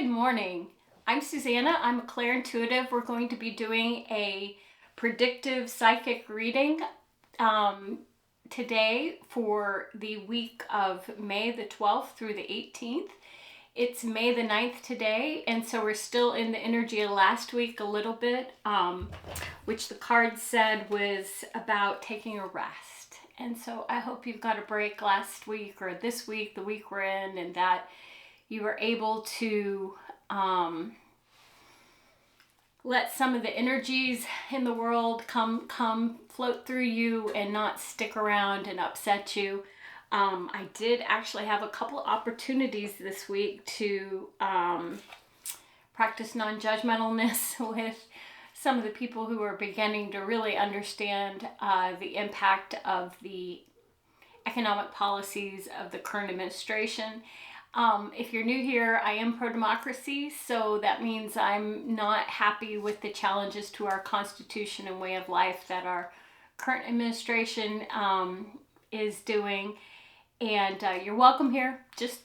Good morning. I'm Susannah. I'm a Clair-Intuitive. We're going to be doing a predictive psychic reading today for the week of May the 12th through the 18th. It's May the 9th today, and so we're still in the energy of last week a little bit, which the card said was about taking a rest. And so I hope you've got a break last week or this week, the week we're in, and that you were able to let some of the energies in the world come float through you and not stick around and upset you. I did actually have a couple opportunities this week to practice non-judgmentalness with some of the people who are beginning to really understand the impact of the economic policies of the current administration. If you're new here, I am pro-democracy, so that means I'm not happy with the challenges to our Constitution and way of life that our current administration is doing. And you're welcome here. Just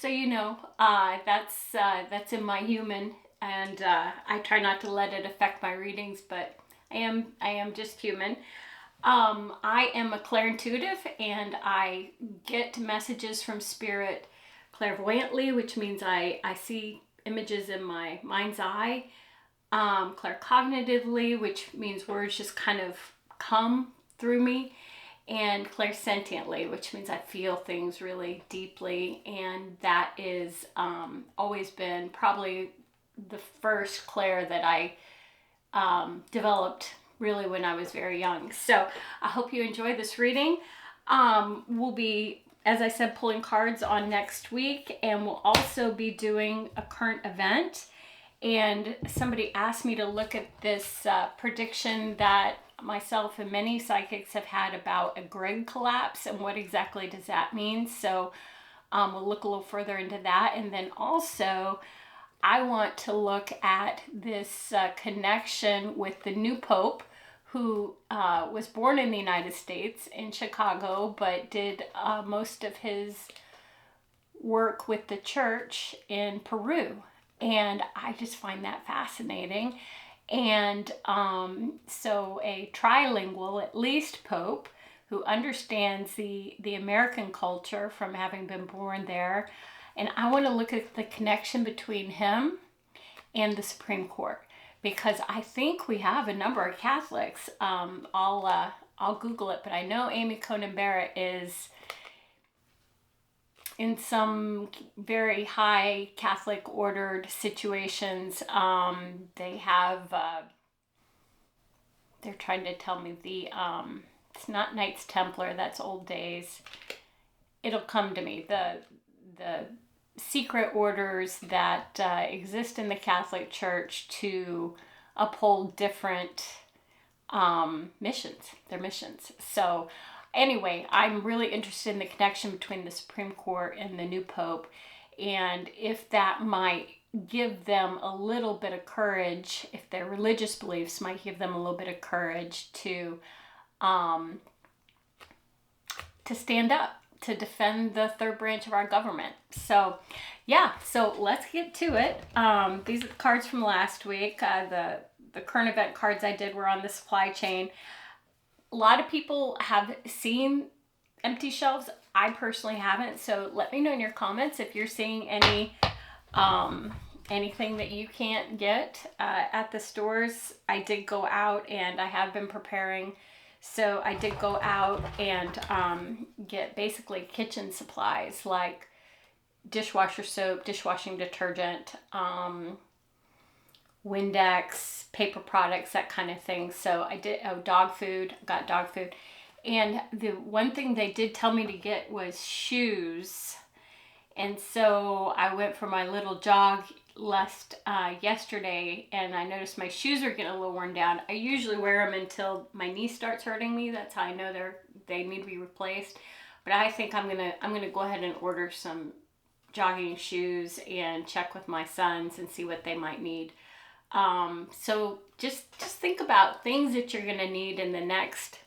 so you know, that's in my human, and I try not to let it affect my readings, but I am just human. I am a Clair-Intuitive, and I get messages from Spirit clairvoyantly, which means I see images in my mind's eye. Claircognitively, which means words just kind of come through me. And clairsentiently, which means I feel things really deeply. And that is always been probably the first clair that I developed really when I was very young. So I hope you enjoy this reading. We'll be, as I said, pulling cards on next week, and we'll also be doing a current event. And somebody asked me to look at this prediction that myself and many psychics have had about a grid collapse, and what exactly does that mean. So we'll look a little further into that. And then also I want to look at this connection with the new Pope, who was born in the United States in Chicago, but did most of his work with the church in Peru. And I just find that fascinating. And so a trilingual, at least, Pope who understands the American culture from having been born there. And I want to look at the connection between him and the Supreme Court, because I think we have a number of Catholics. I'll Google it, but I know Amy Coney Barrett is in some very high Catholic ordered situations. They have, they're trying to tell me it's not Knights Templar, that's old days. It'll come to me. The secret orders that exist in the Catholic Church to uphold different missions, their missions. So anyway, I'm really interested in the connection between the Supreme Court and the new Pope, and if that might give them a little bit of courage, if their religious beliefs might give them a little bit of courage to stand up, to defend the third branch of our government. So yeah, so let's get to it. These are the cards from last week. The current event cards I did were on the supply chain. A lot of people have seen empty shelves. I personally haven't, so let me know in your comments if you're seeing anything that you can't get at the stores. I did go out, and I have been preparing. So I did go out and get basically kitchen supplies like dishwasher soap, dishwashing detergent, Windex, paper products, that kind of thing. So I did, dog food, got dog food. And the one thing they did tell me to get was shoes. And so I went for my little jog yesterday, and I noticed my shoes are getting a little worn down. I usually wear them until my knee starts hurting me. That's how I know they need to be replaced. But I think I'm gonna go ahead and order some jogging shoes and check with my sons and see what they might need. So just think about things that you're gonna need in the next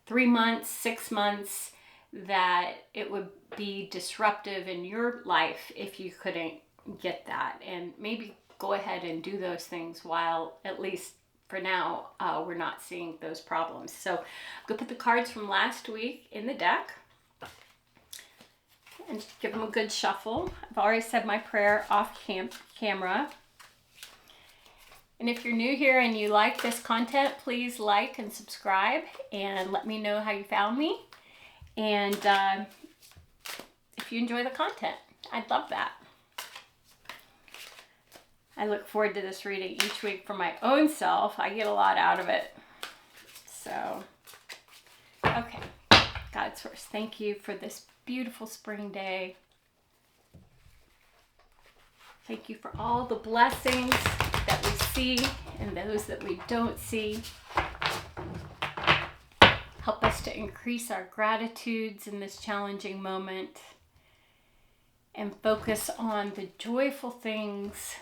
3 months, 6 months, that it would be disruptive in your life if you couldn't get that, and maybe go ahead and do those things while, at least for now, we're not seeing those problems. So I'm gonna put the cards from last week in the deck and give them a good shuffle. I've already said my prayer off camera. And if you're new here and you like this content, please like and subscribe and let me know how you found me. And if you enjoy the content, I'd love that. I look forward to this reading each week for my own self. I get a lot out of it. So, okay. God source, thank you for this beautiful spring day. Thank you for all the blessings that we see and those that we don't see. Help us to increase our gratitudes in this challenging moment and focus on the joyful things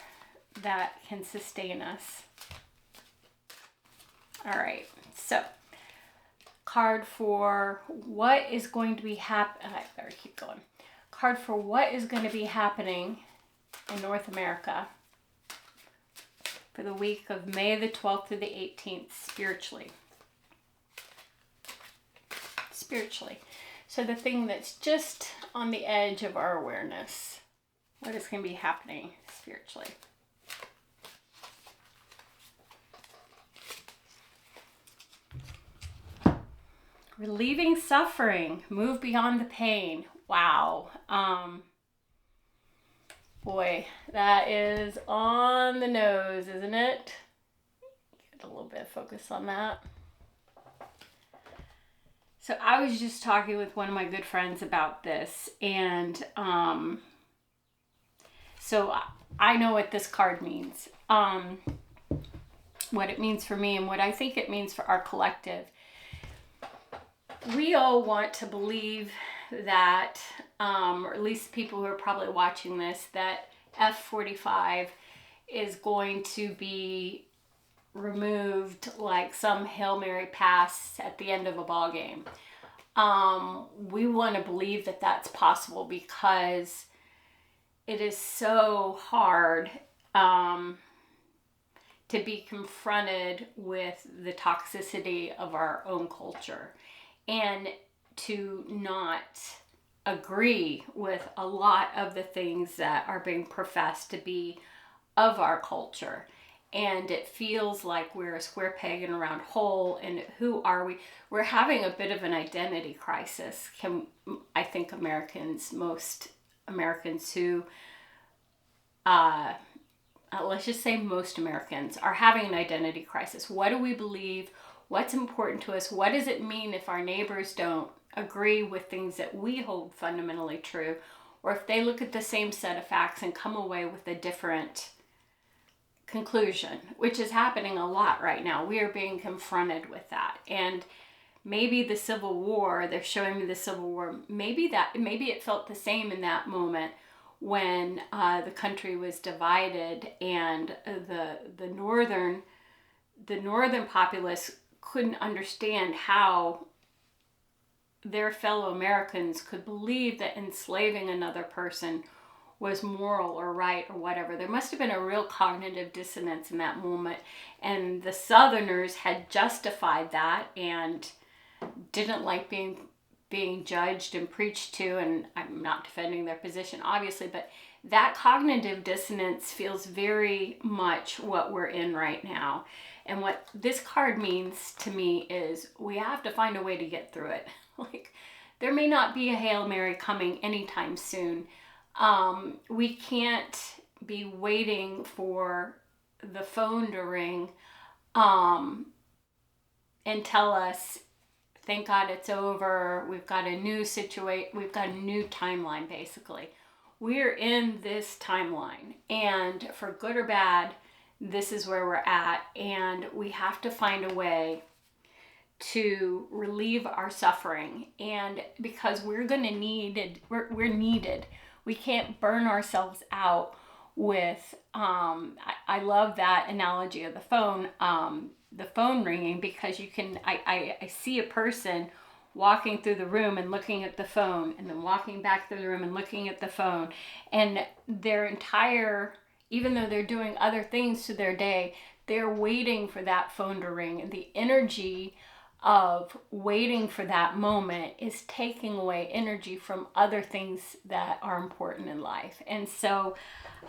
that can sustain us. All right, so card for what is going to be happening. I better keep going. Card for what is going to be happening in North America for the week of May the 12th through the 18th, spiritually. Spiritually. So the thing that's just on the edge of our awareness. What is going to be happening spiritually? Relieving suffering, move beyond the pain. Wow. Boy, that is on the nose, isn't it? Get a little bit of focus on that. So I was just talking with one of my good friends about this, and so I know what this card means, what it means for me, and what I think it means for our collective. We all want to believe that, or at least people who are probably watching this, that F-45 is going to be removed like some Hail Mary pass at the end of a ball game. We want to believe that that's possible because it is so hard to be confronted with the toxicity of our own culture and to not agree with a lot of the things that are being professed to be of our culture. And it feels like we're a square peg in a round hole, and who are we? We're having a bit of an identity crisis. I think most Americans who, let's just say most Americans are having an identity crisis. What do we believe? What's important to us? What does it mean if our neighbors don't agree with things that we hold fundamentally true? Or if they look at the same set of facts and come away with a different conclusion, which is happening a lot right now. We are being confronted with that. And maybe the Civil War, they're showing me the Civil War, maybe it felt the same in that moment when the country was divided and the northern populace couldn't understand how their fellow Americans could believe that enslaving another person was moral or right or whatever. There must have been a real cognitive dissonance in that moment, and the Southerners had justified that and didn't like being judged and preached to, and I'm not defending their position obviously, but that cognitive dissonance feels very much what we're in right now. And what this card means to me is we have to find a way to get through it. Like, there may not be a Hail Mary coming anytime soon. We can't be waiting for the phone to ring and tell us, thank God it's over, we've got a new situation, we've got a new timeline basically. We're in this timeline, and for good or bad, this is where we're at, and we have to find a way to relieve our suffering. And because we're going to need we're needed. We can't burn ourselves out with I love that analogy of the phone ringing, because you can I see a person walking through the room and looking at the phone, and then walking back through the room and looking at the phone. And their entire, even though they're doing other things to their day, they're waiting for that phone to ring. And the energy of waiting for that moment is taking away energy from other things that are important in life. And so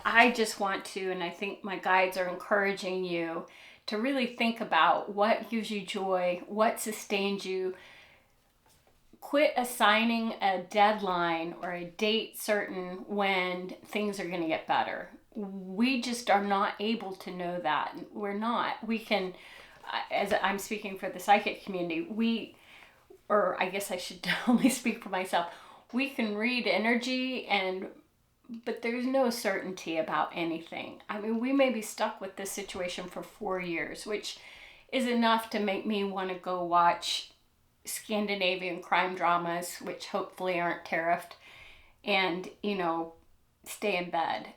I just want to, and I think my guides are encouraging you to really think about what gives you joy, what sustains you. Quit assigning a deadline or a date certain when things are going to get better. We just are not able to know that. We're not. We can, as I'm speaking for the psychic community, or I guess I should only speak for myself, we can read energy, but there's no certainty about anything. I mean, we may be stuck with this situation for 4 years, which is enough to make me want to go watch Scandinavian crime dramas, which hopefully aren't tariffed, and, stay in bed.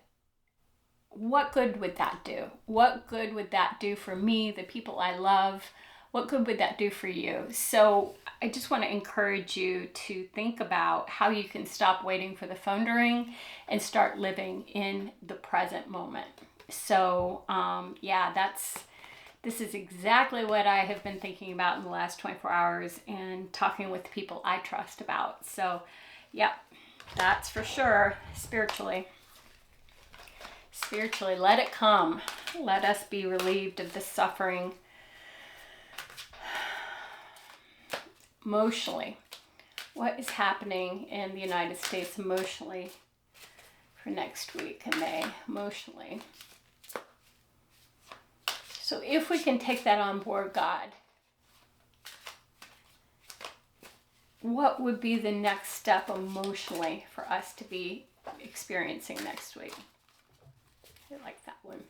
What good would that do? What good would that do for me, the people I love? What good would that do for you? So I just want to encourage you to think about how you can stop waiting for the phone to ring and start living in the present moment. So this is exactly what I have been thinking about in the last 24 hours and talking with people I trust about. So yeah, that's for sure. Spiritually, let it come. Let us be relieved of the suffering. Emotionally, what is happening in the United States emotionally for next week in May? Emotionally. So if we can take that on board, God, what would be the next step emotionally for us to be experiencing next week? I like that one.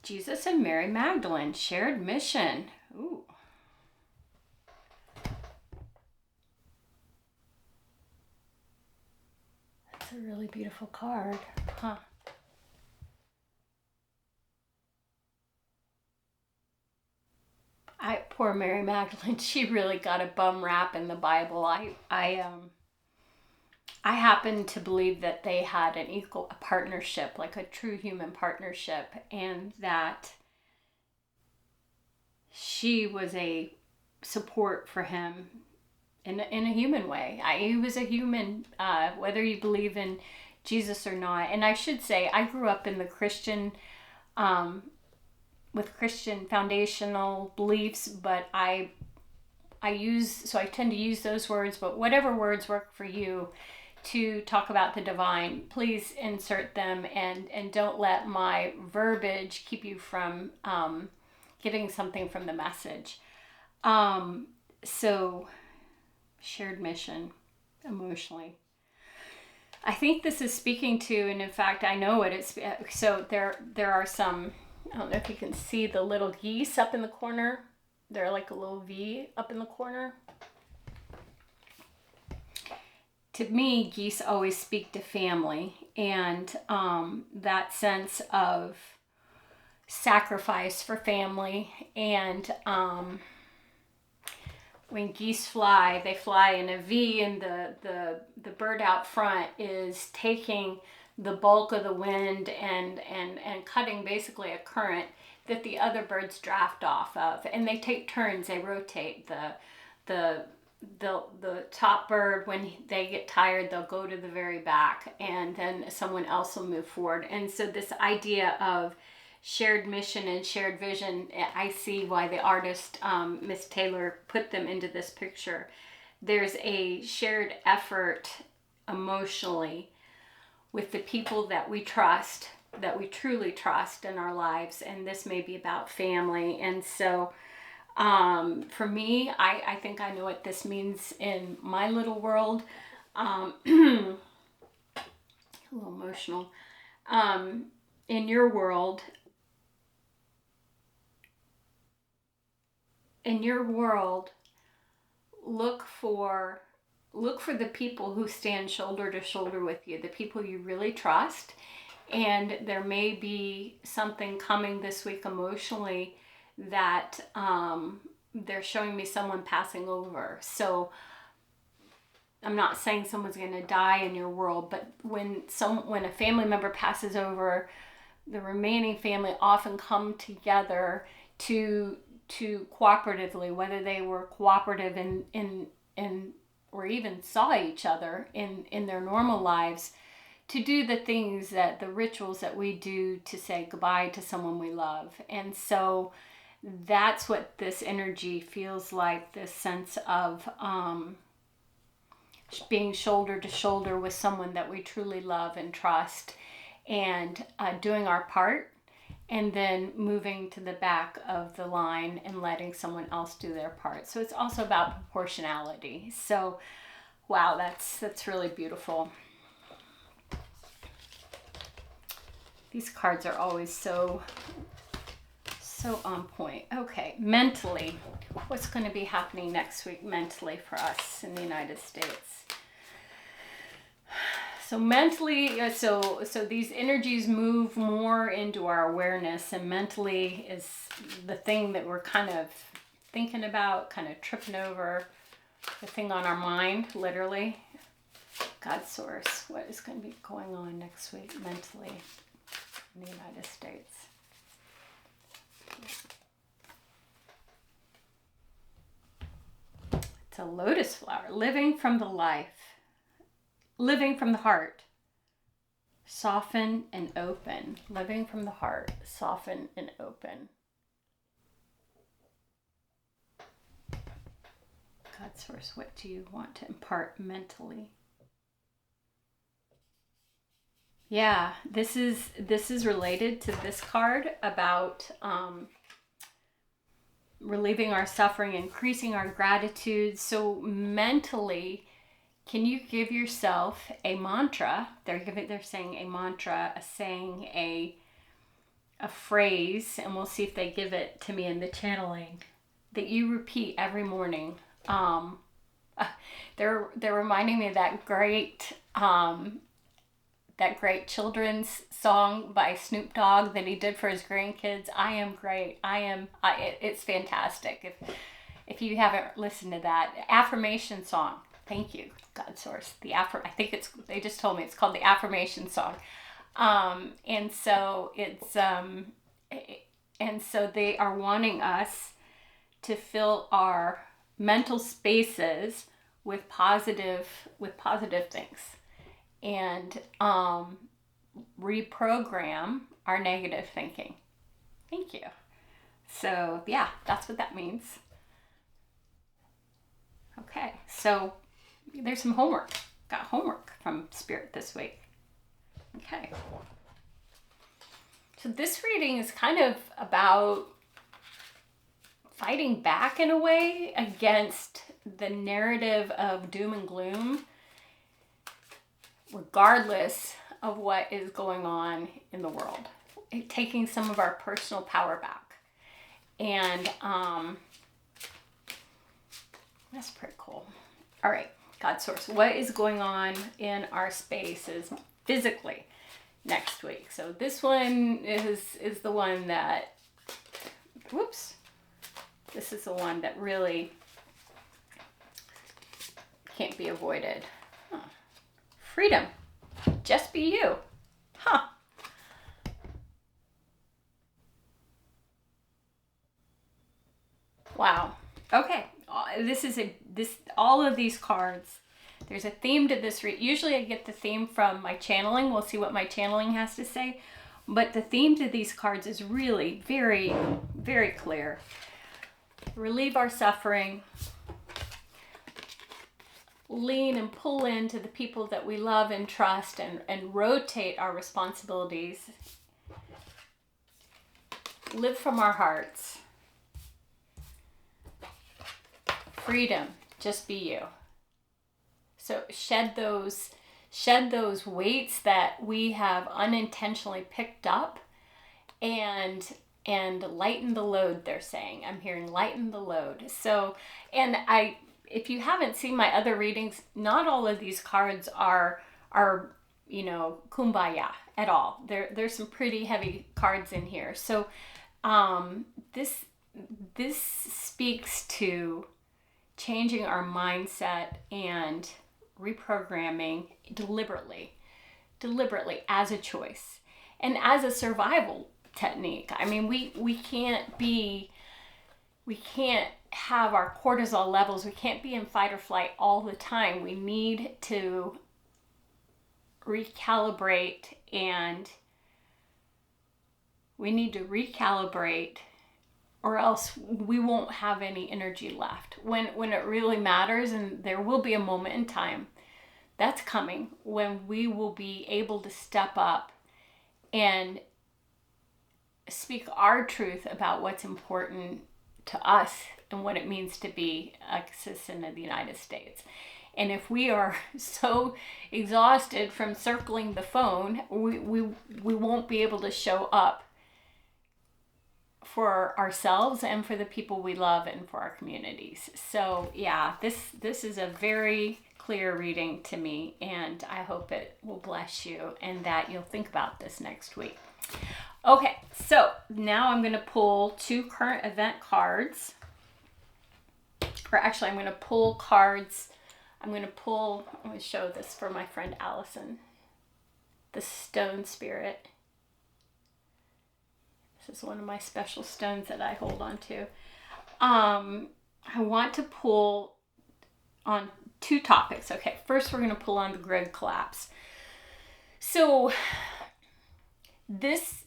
Jesus and Mary Magdalene, shared mission. Ooh. That's a really beautiful card. Huh. Poor Mary Magdalene, she really got a bum rap in the Bible. I happen to believe that they had a partnership, like a true human partnership, and that she was a support for him in a human way. He was a human, whether you believe in Jesus or not. And I should say, I grew up in the Christian, with Christian foundational beliefs, but I tend to use those words, but whatever words work for you to talk about the divine, please insert them, and don't let my verbiage keep you from getting something from the message. So shared mission emotionally. I think this is speaking to, and in fact I know it. So there are some, I don't know if you can see the little geese up in the corner. They're like a little V up in the corner. To me, geese always speak to family, and that sense of sacrifice for family. And when geese fly, they fly in a V, and the bird out front is taking the bulk of the wind and cutting basically a current that the other birds draft off of, and they take turns. They rotate. The top bird, when they get tired, they'll go to the very back, and then someone else will move forward. And so this idea of shared mission and shared vision, I see why the artist, Miss Taylor, put them into this picture. There's a shared effort emotionally with the people that we trust, that we truly trust in our lives, and this may be about family. And so for me, I think I know what this means in my little world. A little emotional. In your world, look for the people who stand shoulder to shoulder with you, the people you really trust. And there may be something coming this week emotionally that they're showing me someone passing over. So I'm not saying someone's going to die in your world, but when a family member passes over, the remaining family often come together to cooperatively, whether they were cooperative in or even saw each other in their normal lives, to do the things, that the rituals that we do to say goodbye to someone we love. And so that's what this energy feels like, this sense of being shoulder to shoulder with someone that we truly love and trust, and doing our part, and then moving to the back of the line and letting someone else do their part. So it's also about proportionality. So wow, that's really beautiful. These cards are always so on point. Okay, mentally, what's going to be happening next week mentally for us in the United States? So mentally, so these energies move more into our awareness, and mentally is the thing that we're kind of thinking about, kind of tripping over, the thing on our mind, literally. God source, what is going to be going on next week mentally in the United States? It's a lotus flower, living from the life. Living from the heart, soften and open. Living from the heart, soften and open. God source, what do you want to impart mentally? Yeah, this is related to this card about relieving our suffering, increasing our gratitude. So mentally, can you give yourself a mantra? They're saying a mantra, a saying, a phrase, and we'll see if they give it to me in the channeling, that you repeat every morning. They're reminding me of that great children's song by Snoop Dogg that he did for his grandkids. I am great. It's fantastic. If you haven't listened to that affirmation song. Thank you, God source. I think they just told me it's called the affirmation song. And so they are wanting us to fill our mental spaces with positive things, and reprogram our negative thinking. Thank you. So yeah, that's what that means. Okay, so there's some homework. Got homework from Spirit this week. Okay. So this reading is kind of about fighting back in a way against the narrative of doom and gloom, regardless of what is going on in the world. Taking some of our personal power back. And that's pretty cool. All right, God source, what is going on in our spaces physically next week? So this one is the one that, this is the one that really can't be avoided. Freedom, just be you. Wow. Okay. All of these cards, there's a theme to this usually I get the theme from my channeling. We'll see what my channeling has to say, but the theme to these cards is really very, very clear. Relieve our suffering, lean and pull into the people that we love and trust, and rotate our responsibilities. Live from our hearts. Freedom, just be you. So shed those weights that we have unintentionally picked up, and lighten the load, they're saying. I'm hearing lighten the load. So, and if you haven't seen my other readings, not all of these cards are kumbaya at all. There's some pretty heavy cards in here. So this speaks to changing our mindset and reprogramming deliberately as a choice and as a survival technique. I mean, we can't have our cortisol levels, we can't be in fight or flight all the time. We need to recalibrate, or else we won't have any energy left when it really matters. And there will be a moment in time that's coming when we will be able to step up and speak our truth about what's important to us and what it means to be a citizen of the United States. And if we are so exhausted from circling the phone, we won't be able to show up for ourselves and for the people we love and for our communities. So yeah, this is a very clear reading to me, and I hope it will bless you and that you'll think about this next week. Okay, so now I'm going to pull 2 current event cards. Or actually, I'm going to pull cards. I'm going to show this for my friend Allison. The Stone Spirit. This is one of my special stones that I hold on to. I want to pull on 2 topics. Okay, first we're going to pull on the grid collapse. So this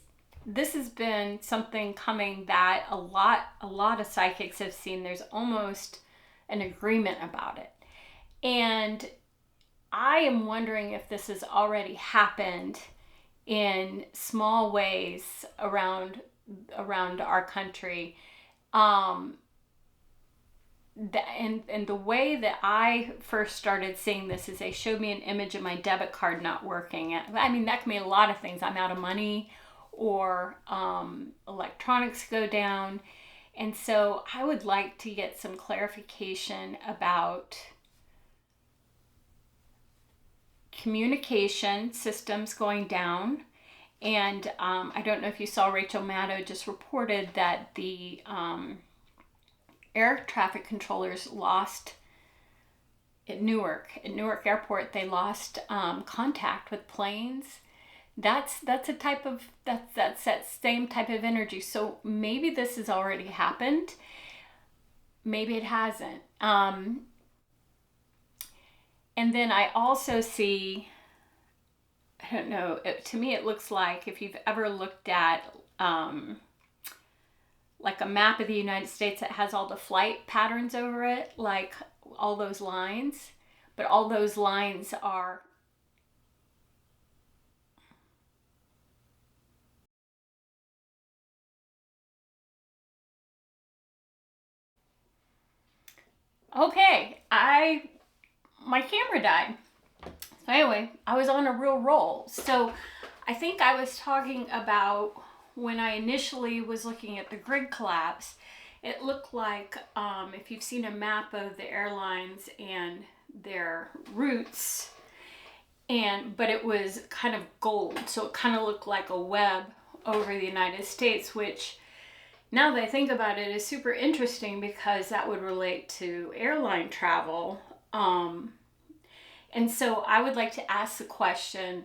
has been something coming that a lot of psychics have seen. There's almost an agreement about it. And I am wondering if this has already happened in small ways around our country. And the way that I first started seeing this is they showed me an image of my debit card not working. I mean, that can mean a lot of things. I'm out of money, or electronics go down. And so I would like to get some clarification about communication systems going down. And I don't know if you saw, Rachel Maddow just reported that the air traffic controllers lost at Newark Airport. They lost contact with planes. That's that same type of energy. So maybe this has already happened. Maybe it hasn't. And then I also see, I don't know, to me it looks like, if you've ever looked at like a map of the United States that has all the flight patterns over it, like all those lines, but all those lines are okay. My camera died. So anyway, I was on a real roll. So I think I was talking about when I initially was looking at the grid collapse, it looked like, if you've seen a map of the airlines and their routes, but it was kind of gold. So it kind of looked like a web over the United States, which, now that I think about it, is super interesting because that would relate to airline travel. And so I would like to ask the question,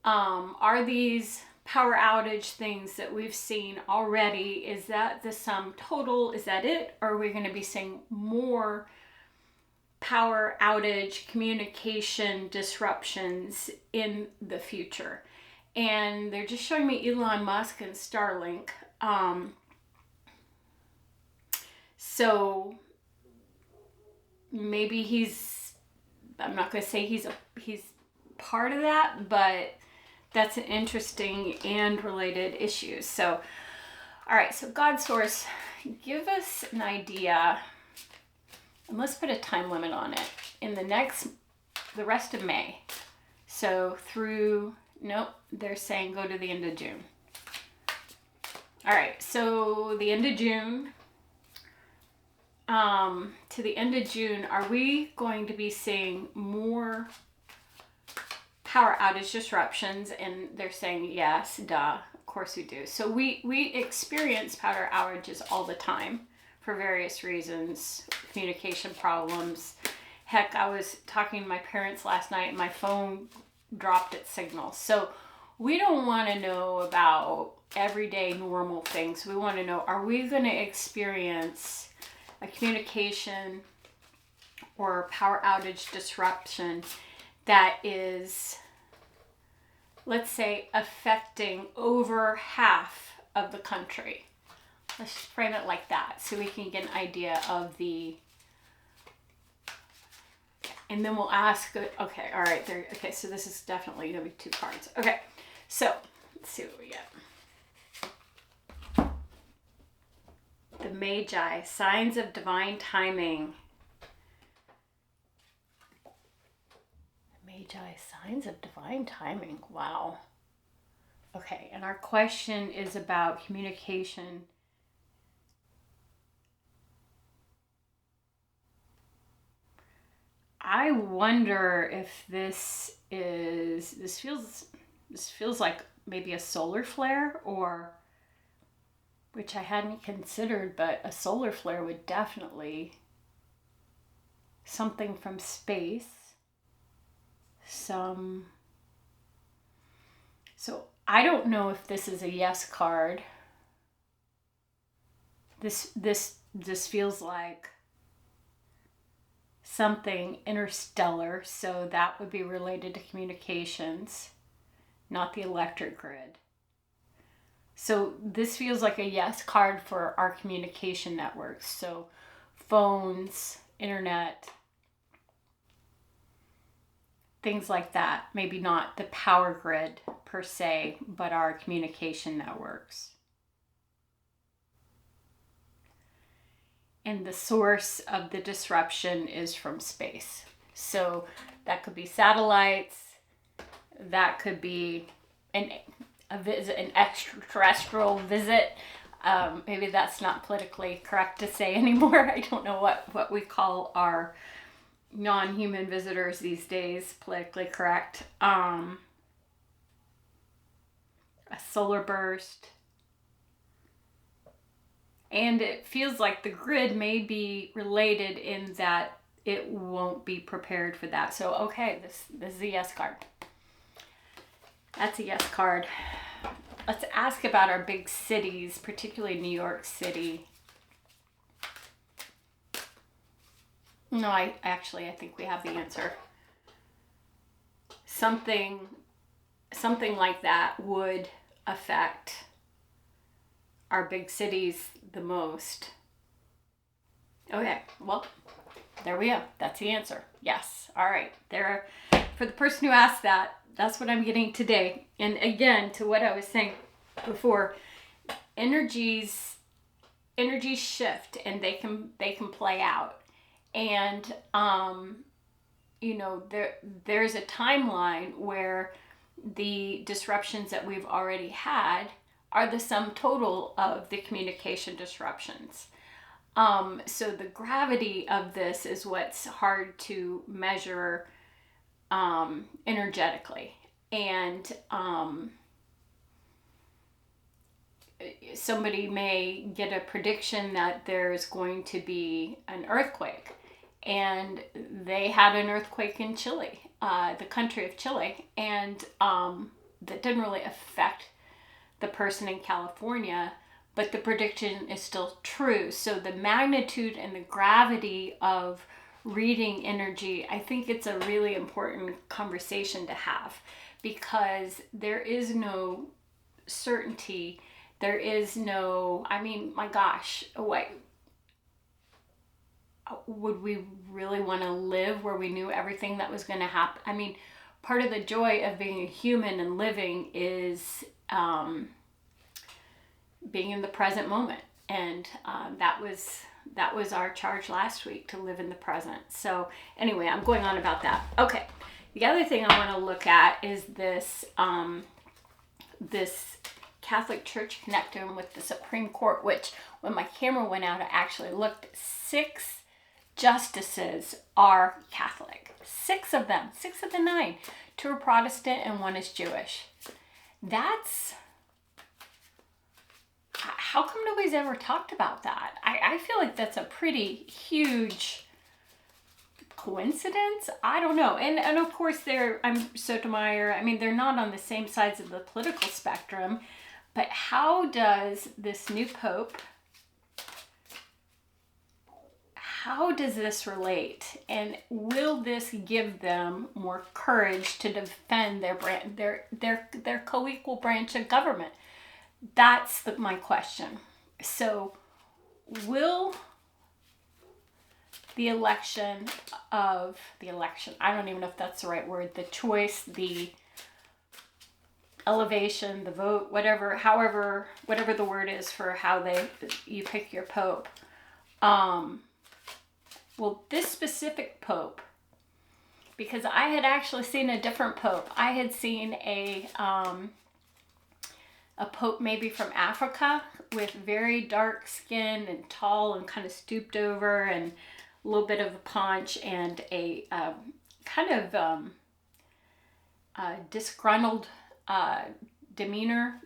are these power outage things that we've seen already, is that the sum total? Is that it? Or are we going to be seeing more power outage communication disruptions in the future? And they're just showing me Elon Musk and Starlink. So maybe I'm not going to say he's part of that, but that's an interesting and related issue. So, all right, so God Source, give us an idea, and let's put a time limit on it, in the rest of May. So they're saying go to the end of June. All right, so the end of June, to the end of June, are we going to be seeing more power outage disruptions? And they're saying yes, duh. course we do. So we experience power outages all the time for various reasons, communication problems. Heck, I was talking to my parents last night and my phone dropped its signal. So we don't want to know about everyday normal things. We want to know, are we going to experience a communication or power outage disruption that is, let's say, affecting over half of the country? Let's just frame it like that so we can get an idea of the, and then we'll ask, okay, all right, there, okay, so this is definitely going to be 2 cards. Okay, so let's see what we get. The Magi, signs of divine timing. Magi, signs of divine timing. Wow. Okay, and our question is about communication. I wonder if this feels like maybe a solar flare, or, which I hadn't considered, but a solar flare would definitely, something from space. So I don't know if this is a yes card. This feels like something interstellar, so that would be related to communications, not the electric grid. So this feels like a yes card for our communication networks. So phones, internet, things like that. Maybe not the power grid per se, but our communication networks. And the source of the disruption is from space. So that could be satellites, that could be an extraterrestrial visit. Maybe that's not politically correct to say anymore. I don't know what we call our non-human visitors these days, politically correct. A solar burst. And it feels like the grid may be related in that it won't be prepared for that. So, okay, this is a yes card. That's a yes card. Let's ask about our big cities, particularly New York City. No, I think we have the answer. Something like that would affect our big cities the most. Okay, well, there we go. That's the answer. Yes. All right. There, for the person who asked that, that's what I'm getting today. And again, to what I was saying before, energies shift and they can play out. And there's a timeline where the disruptions that we've already had are the sum total of the communication disruptions. So the gravity of this is what's hard to measure energetically. And somebody may get a prediction that there's going to be an earthquake. And they had an earthquake in Chile, the country of Chile. And that didn't really affect the person in California, but the prediction is still true. So the magnitude and the gravity of reading energy, I think it's a really important conversation to have, because there is no certainty. There is no, my gosh, would we really want to live where we knew everything that was going to happen? Part of the joy of being a human and living is being in the present moment, and that was our charge last week, to live in the present. So anyway, I'm going on about that. Okay, the other thing I want to look at is this this Catholic Church connection with the Supreme Court, which when my camera went out, I actually looked. 6 justices are Catholic. 6 of them, 6 of the 9. 2 are Protestant and 1 is Jewish. That's how come nobody's ever talked about that? I feel like that's a pretty huge coincidence. I don't know. And of course I'm Sotomayor. I mean, they're not on the same sides of the political spectrum, but how does this new Pope, how does this relate? And will this give them more courage to defend their co-equal branch of government? That's my question. So will the election, I don't even know if that's the right word, the choice, the elevation, the vote, whatever the word is for how you pick your Pope, well, this specific Pope, because I had actually seen a different Pope. I had seen a Pope maybe from Africa with very dark skin and tall and kind of stooped over and a little bit of a paunch and a kind of disgruntled demeanor,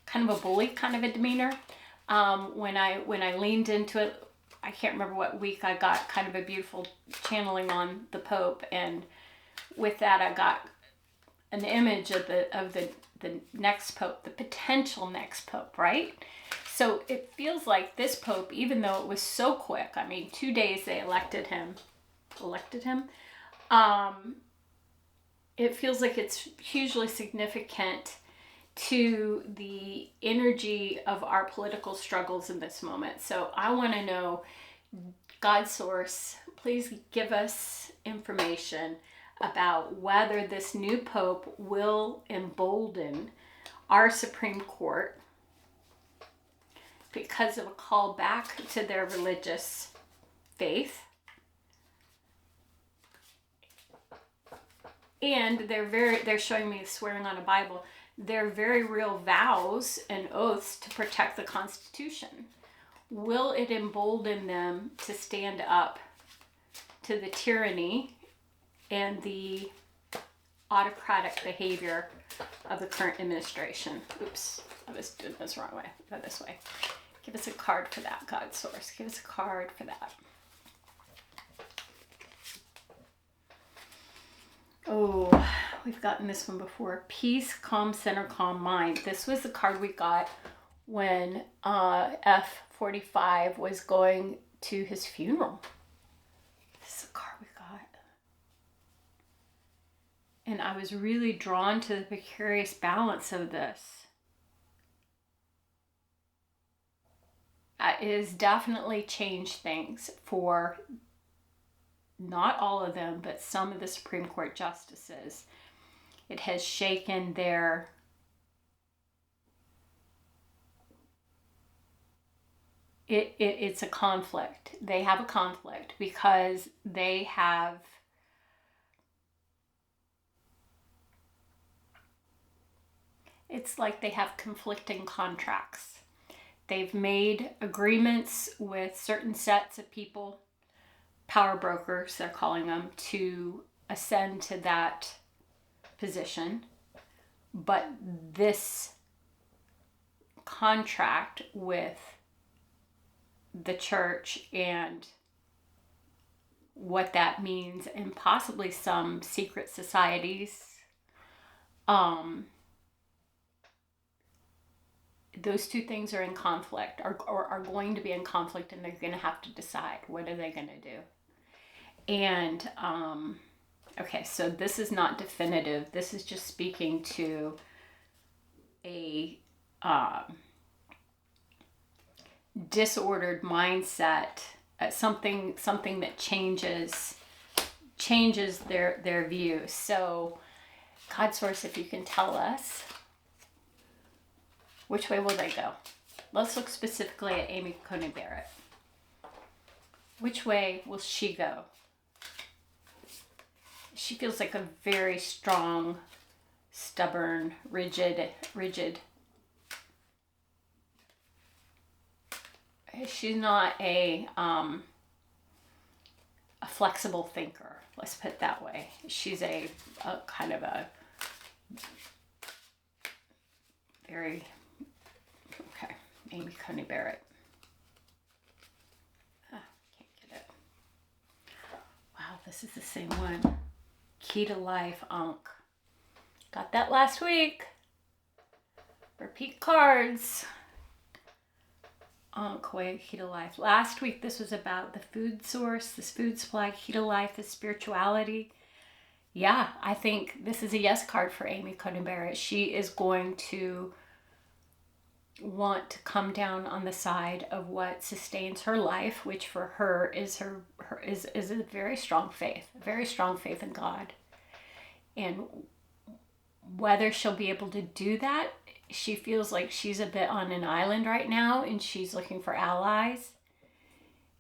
kind of a bully kind of a demeanor. When I leaned into it, I can't remember what week, I got kind of a beautiful channeling on the Pope, and with that I got an image of the next Pope, the potential next Pope, right? So it feels like this Pope, even though it was so quick, I mean 2 days they elected him, it feels like it's hugely significant to the energy of our political struggles in this moment. So I want to know, God source, please give us information about whether this new Pope will embolden our Supreme Court because of a call back to their religious faith. And they're showing me swearing on a Bible. They're very real vows and oaths to protect the Constitution. Will it embolden them to stand up to the tyranny and the autocratic behavior of the current administration? Oops, I was doing this the wrong way. Go this way. Give us a card for that, God source. Give us a card for that. Oh, we've gotten this one before. Peace, calm, center, calm mind. This was the card we got when F45 was going to his funeral. This is the card we got. And I was really drawn to the precarious balance of this. It has definitely changed things for not all of them, but some of the Supreme Court justices. It has shaken their it's a conflict. They have a conflict because they have it's like they have conflicting contracts. They've made agreements with certain sets of people, power brokers, they're calling them, to ascend to that position. But this contract with the church and what that means, and possibly some secret societies, those two things are in conflict, or are going to be in conflict, and they're going to have to decide what are they going to do. And okay, so this is not definitive. This is just speaking to a disordered mindset, something that changes their view. So, God source, if you can tell us, which way will they go? Let's look specifically at Amy Coney Barrett. Which way will she go? She feels like a very strong, stubborn, rigid. She's not a flexible thinker. Let's put it that way. She's a kind of a very, okay, Amy Coney Barrett. Ah, can't get it. Wow, this is the same one. Key to Life, Ankh. Got that last week. Repeat cards. Ankh, way, Key to Life. Last week, this was about the food source, this food supply. Key to Life is spirituality. Yeah, I think this is a yes card for Amy Coney Barrett. She is going to want to come down on the side of what sustains her life, which for her is is a very strong faith in God. And whether she'll be able to do that, she feels like she's a bit on an island right now, and she's looking for allies.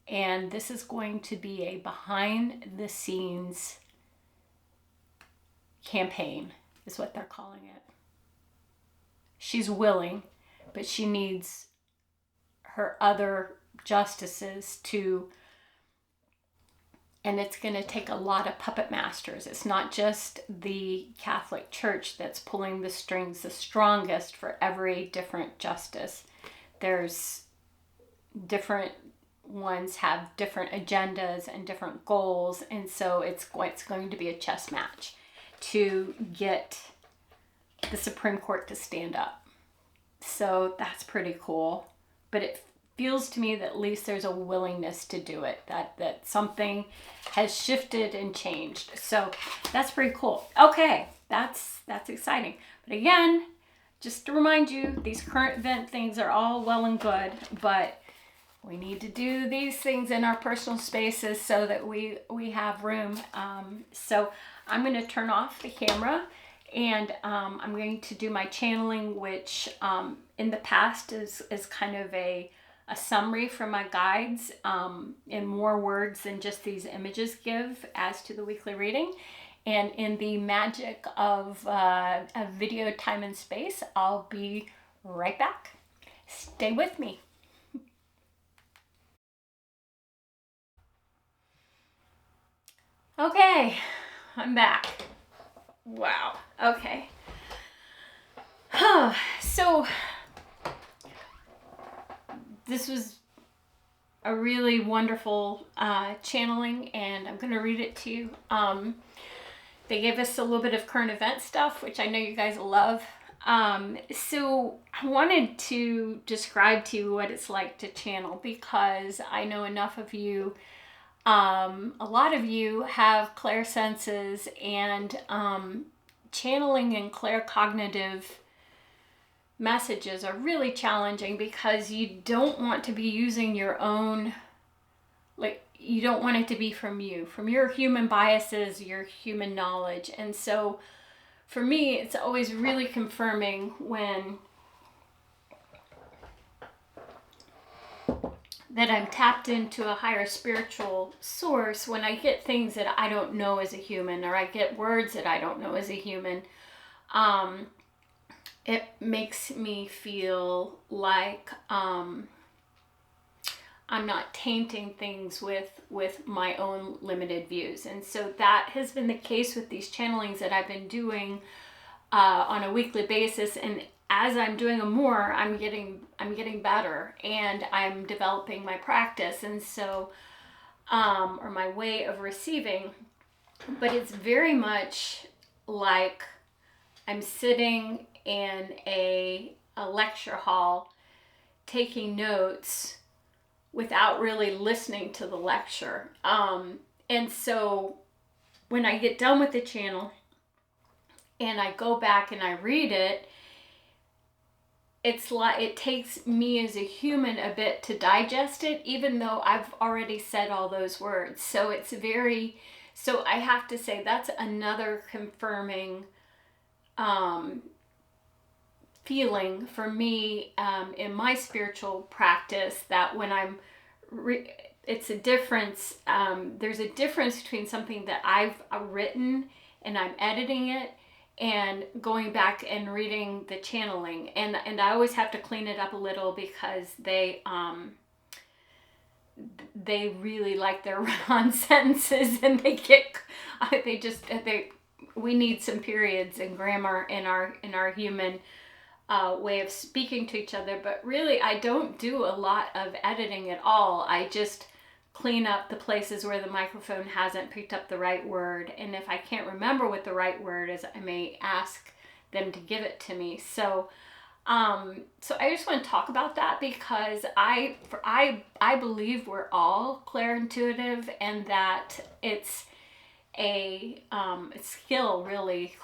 And this is going to be a behind the scenes campaign, is what they're calling it. She's willing, but she needs her other justices to, and it's going to take a lot of puppet masters. It's not just the Catholic Church that's pulling the strings the strongest for every different justice. There's different ones have different agendas and different goals, and so it's going to be a chess match to get the Supreme Court to stand up. So that's pretty cool. But it feels to me that at least there's a willingness to do it, that something has shifted and changed. So that's pretty cool. Okay, that's exciting. But again, just to remind you, these current event things are all well and good, but we need to do these things in our personal spaces so that we have room. So I'm going to turn off the camera, and I'm going to do my channeling, which in the past is kind of a summary from my guides in more words than just these images give as to the weekly reading. And in the magic of a video time and space, I'll be right back. Stay with me. Okay, I'm back. Wow. Okay. So this was a really wonderful channeling, and I'm going to read it to you. They gave us a little bit of current event stuff, which I know you guys love. So I wanted to describe to you what it's like to channel, because I know enough of you, a lot of you have clairsenses, and channeling and claircognitive messages are really challenging because you don't want to be using your own, like, you don't want it to be from you, from your human biases, your human knowledge. And so for me, it's always really confirming when that I'm tapped into a higher spiritual source, when I get things that I don't know as a human, or I get words that I don't know as a human. It makes me feel like I'm not tainting things with my own limited views. And so that has been the case with these channelings that I've been doing on a weekly basis. And as I'm doing them more, I'm getting better, and I'm developing my practice, and so or my way of receiving. But it's very much like I'm sitting in a lecture hall taking notes without really listening to the lecture. And so when I get done with the channel and I go back and I read it, it's like it takes me as a human a bit to digest it, even though I've already said all those words. So it's so I have to say that's another confirming feeling for me in my spiritual practice, that when I'm it's a difference. There's a difference between something that I've written and I'm editing it, and going back and reading the channeling. And I always have to clean it up a little, because they really like their run-on sentences, and we need some periods and grammar in our human way of speaking to each other, but really I don't do a lot of editing at all. I just clean up the places where the microphone hasn't picked up the right word, and if I can't remember what the right word is, I may ask them to give it to me. So I just want to talk about that because I believe we're all clair-intuitive, and that it's a skill, really.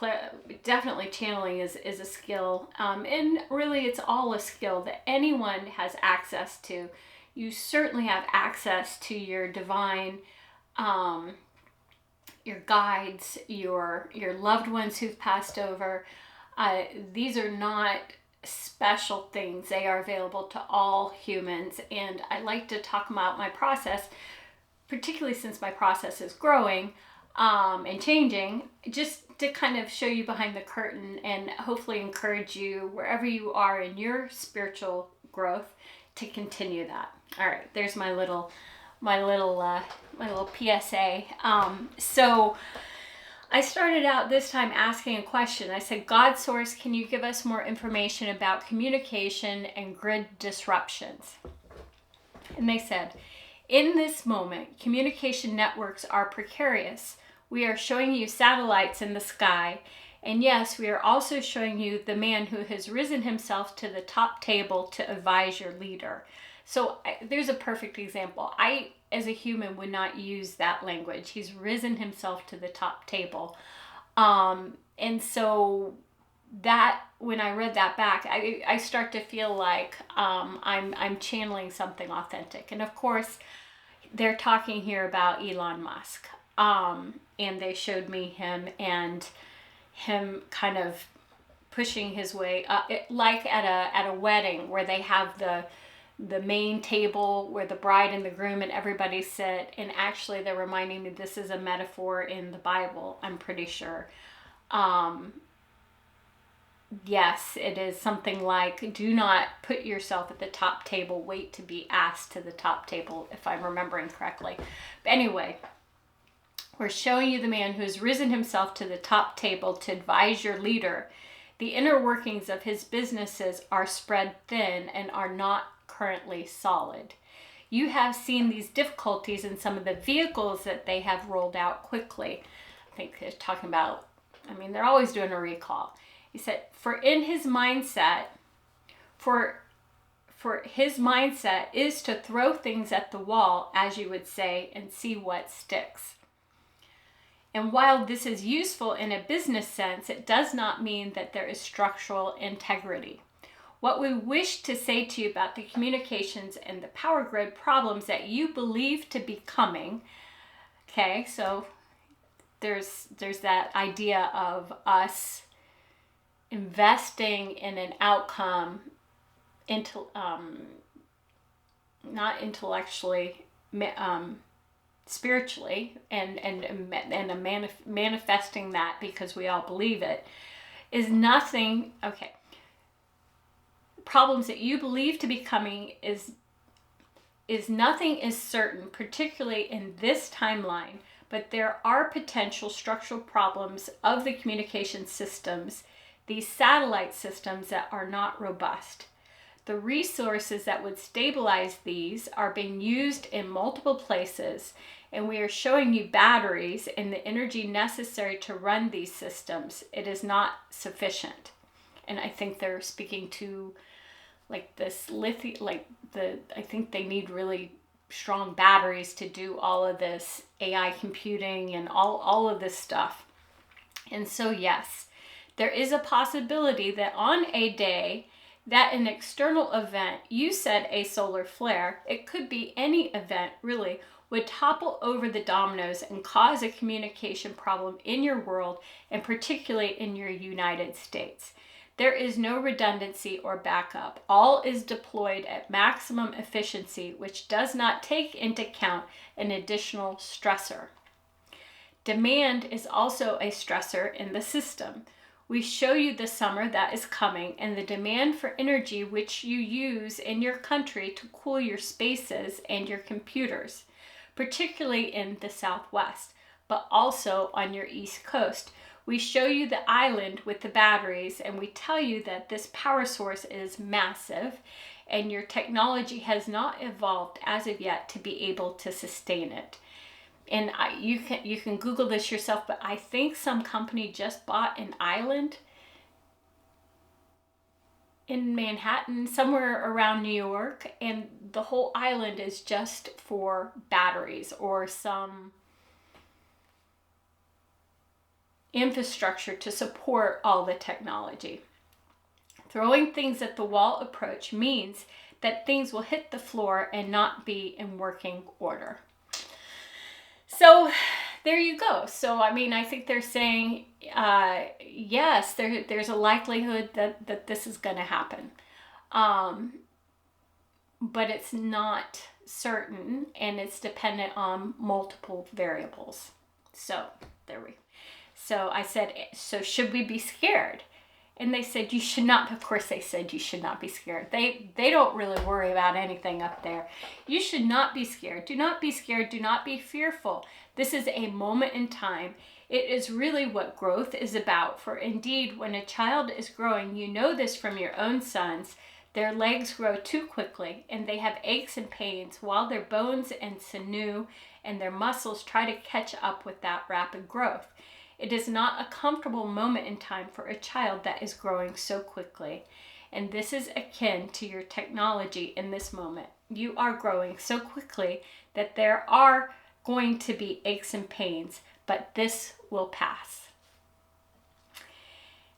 Definitely channeling is a skill, and really it's all a skill that anyone has access to. You certainly have access to your divine, your guides, your loved ones who've passed over. These are not special things. They are available to all humans, and I like to talk about my process, particularly since my process is growing and changing, just to kind of show you behind the curtain and hopefully encourage you wherever you are in your spiritual growth to continue that. All right, there's my little PSA. So I started out this time asking a question. I said, God Source, can you give us more information about communication and grid disruptions? And they said, in this moment, communication networks are precarious. We are showing you satellites in the sky. And yes, we are also showing you the man who has risen himself to the top table to advise your leader. So there's a perfect example. I, as a human, would not use that language. He's risen himself to the top table. And so that, when I read that back, I start to feel like I'm channeling something authentic. And of course, they're talking here about Elon Musk. And they showed me him and him kind of pushing his way up, like at a wedding where they have the main table where the bride and the groom and everybody sit, and actually they're reminding me this is a metaphor in the Bible, I'm pretty sure. Yes, it is something like, do not put yourself at the top table, wait to be asked to the top table, if I'm remembering correctly. But anyway, we're showing you the man who has risen himself to the top table to advise your leader. The inner workings of his businesses are spread thin and are not currently solid. You have seen these difficulties in some of the vehicles that they have rolled out quickly. I think they're talking about, they're always doing a recall. He said, for his mindset is to throw things at the wall, as you would say, and see what sticks. And while this is useful in a business sense, it does not mean that there is structural integrity. What we wish to say to you about the communications and the power grid problems that you believe to be coming, okay, so there's that idea of us investing in an outcome, not intellectually, spiritually, and manifesting that because we all believe it, is nothing. Okay, problems that you believe to be coming is nothing is certain, particularly in this timeline, but there are potential structural problems of the communication systems, these satellite systems, that are not robust. The resources that would stabilize these are being used in multiple places, and we are showing you batteries and the energy necessary to run these systems. It is not sufficient. And I think they're speaking to like this lithium, I think they need really strong batteries to do all of this AI computing and all of this stuff. And so yes, there is a possibility that on a day that an external event, you said a solar flare, it could be any event really, would topple over the dominoes and cause a communication problem in your world, and particularly in your United States. There is no redundancy or backup. All is deployed at maximum efficiency, which does not take into account an additional stressor. Demand is also a stressor in the system. We show you the summer that is coming and the demand for energy which you use in your country to cool your spaces and your computers, particularly in the Southwest, but also on your East Coast, We show you the island with the batteries, and we tell you that this power source is massive and your technology has not evolved as of yet to be able to sustain it. And you can Google this yourself, but I think some company just bought an island in Manhattan, somewhere around New York, and the whole island is just for batteries or some infrastructure to support all the technology. Throwing things at the wall approach means that things will hit the floor and not be in working order. So there you go. So, I mean, I think they're saying, yes, there's a likelihood that this is going to happen. But it's not certain, and it's dependent on multiple variables. So So I said, so should we be scared? And they said, you should not. Of course, they said you should not be scared. They don't really worry about anything up there. You should not be scared. Do not be scared. Do not be fearful. This is a moment in time. It is really what growth is about. For indeed, when a child is growing, you know this from your own sons, their legs grow too quickly, and they have aches and pains, while their bones and sinew and their muscles try to catch up with that rapid growth. It is not a comfortable moment in time for a child that is growing so quickly. And this is akin to your technology in this moment. You are growing so quickly that there are going to be aches and pains, but this will pass.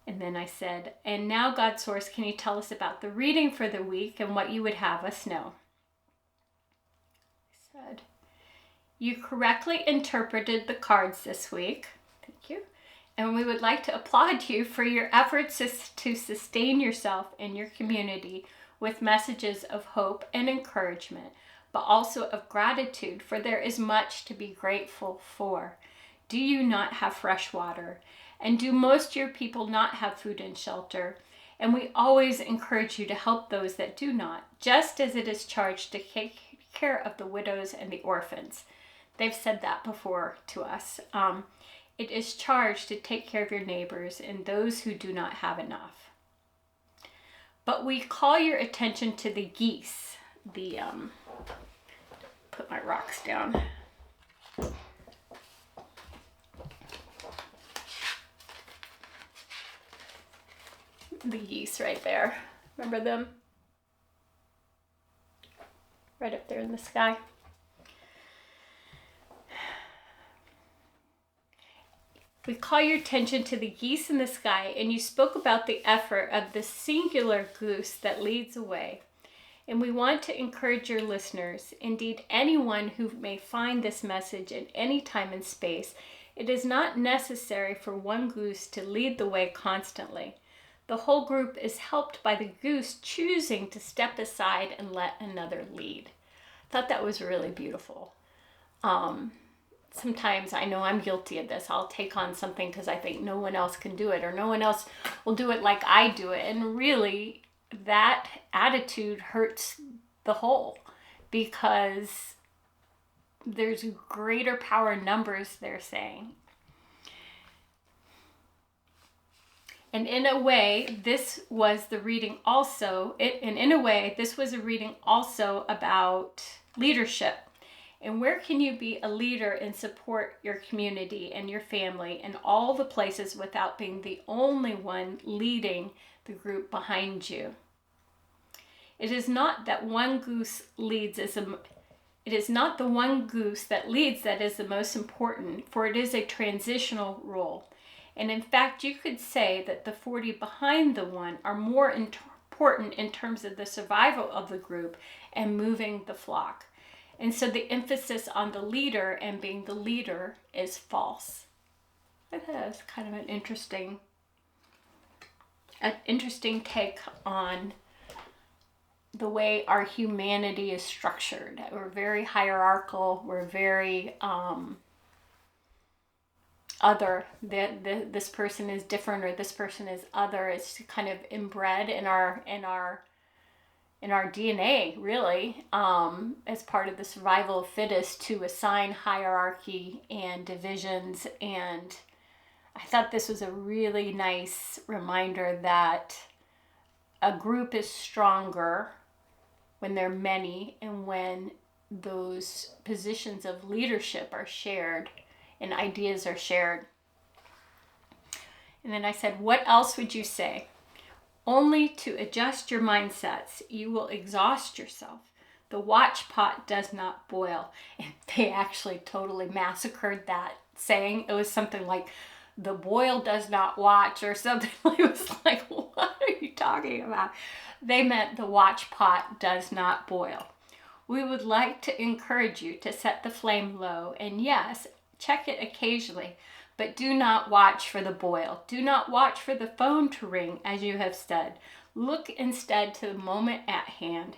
And then I said, and now, God Source, can you tell us about the reading for the week and what you would have us know? I said, you correctly interpreted the cards this week. Thank you. And we would like to applaud you for your efforts to sustain yourself and your community with messages of hope and encouragement, but also of gratitude, for there is much to be grateful for. Do you not have fresh water? And do most of your people not have food and shelter? And we always encourage you to help those that do not, just as it is charged to take care of the widows and the orphans. They've said that before to us. It is charged to take care of your neighbors and those who do not have enough. But we call your attention to the geese. Put my rocks down. The geese right there. Remember them? Right up there in the sky. We call your attention to the geese in the sky, and you spoke about the effort of the singular goose that leads away. And we want to encourage your listeners, indeed anyone who may find this message at any time and space, it is not necessary for one goose to lead the way constantly. The whole group is helped by the goose choosing to step aside and let another lead. I thought that was really beautiful. Sometimes I know I'm guilty of this. I'll take on something because I think no one else can do it, or no one else will do it like I do it. And really, that attitude hurts the whole, because there's greater power in numbers, they're saying. And in a way, this was the reading also. In a way, this was a reading also about leadership. And where can you be a leader and support your community and your family and all the places without being the only one leading the group behind you? It is not that one goose leads it is not the one goose that leads that is the most important, for it is a transitional role. And in fact, you could say that the 40 behind the one are more important in terms of the survival of the group and moving the flock. And so the emphasis on the leader and being the leader is false. I thought that was kind of an interesting take on the way our humanity is structured. We're very hierarchical. We're very other. This person is different, or this person is other. It's kind of inbred in our DNA, really, as part of the survival of fittest, to assign hierarchy and divisions and I thought this was a really nice reminder that a group is stronger when they're many and when those positions of leadership are shared and ideas are shared. And then I said, what else would you say? Only to adjust your mindsets, you will exhaust yourself. The watch pot does not boil. And they actually totally massacred that saying. It was something like, the boil does not watch, or something. It was like, what are you talking about? They meant the watch pot does not boil. We would like to encourage you to set the flame low, and yes, check it occasionally, but do not watch for the boil. Do not watch for the phone to ring, as you have said. Look instead to the moment at hand.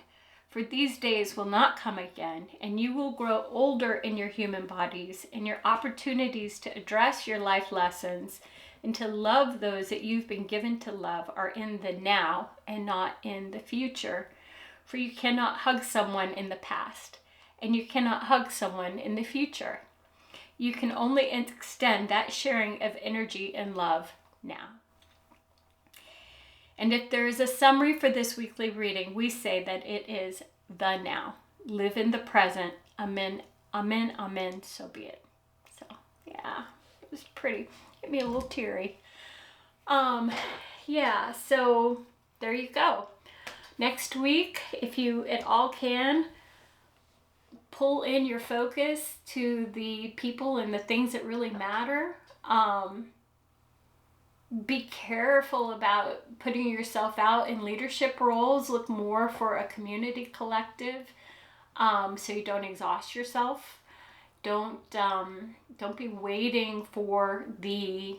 For these days will not come again, and you will grow older in your human bodies, and your opportunities to address your life lessons and to love those that you've been given to love are in the now and not in the future. For you cannot hug someone in the past, and you cannot hug someone in the future. You can only extend that sharing of energy and love now. And if there is a summary for this weekly reading, we say that it is the now. Live in the present. Amen, amen, amen, so be it. So, yeah, it was pretty. Get me a little teary. Yeah, so there you go. Next week, if you at all can, pull in your focus to the people and the things that really matter. Be careful about putting yourself out in leadership roles. Look more for a community collective, so you don't exhaust yourself. Don't be waiting for the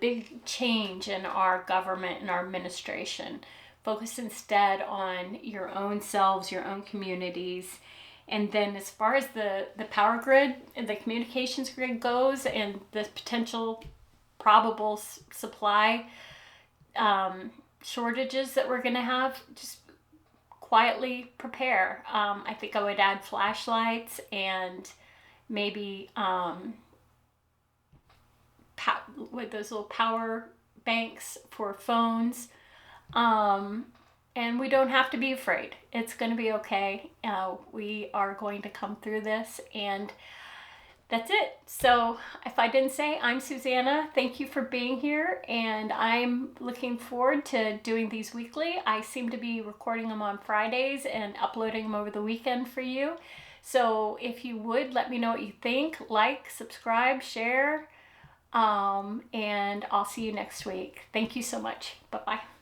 big change in our government and our administration. Focus instead on your own selves, your own communities. And then as far as the power grid and the communications grid goes and the potential probable supply shortages that we're going to have, just quietly prepare. I think I would add flashlights and maybe with those little power banks for phones. And we don't have to be afraid. It's going to be okay. We are going to come through this, and that's it. So if I didn't say, I'm Susannah. Thank you for being here, and I'm looking forward to doing these weekly. I seem to be recording them on Fridays and uploading them over the weekend for you. So if you would, let me know what you think. Like, subscribe, share, and I'll see you next week. Thank you so much. Bye-bye.